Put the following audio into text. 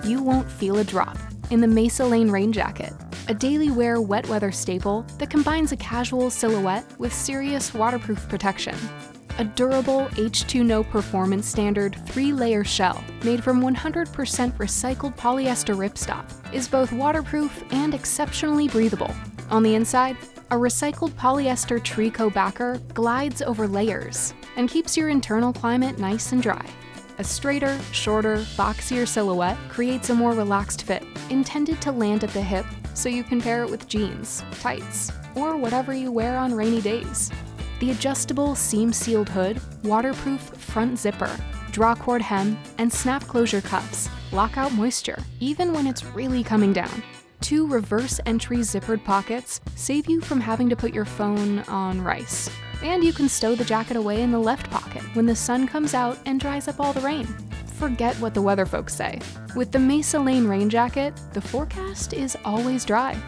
you won't feel a drop in the Mesa rain jacket, a daily wear wet weather staple that combines a casual silhouette with serious waterproof protection. A durable H2No performance standard 3-layer shell made from 100% recycled polyester ripstop is both waterproof and exceptionally breathable. On the inside, a recycled polyester tricot backer glides over layers and keeps your internal climate nice and dry. A straighter, shorter, boxier silhouette creates a more relaxed fit, intended to land at the hip so you can pair it with jeans, tights, or whatever you wear on rainy days. The adjustable seam-sealed hood, waterproof front zipper, drawcord hem, and snap closure cuffs lock out moisture, even when it's really coming down. 2 reverse entry zippered pockets save you from having to put your phone on rice. And you can stow the jacket away in the left pocket when the sun comes out and dries up all the rain. Forget what the weather folks say. With the Mesa rain jacket, the forecast is always dry.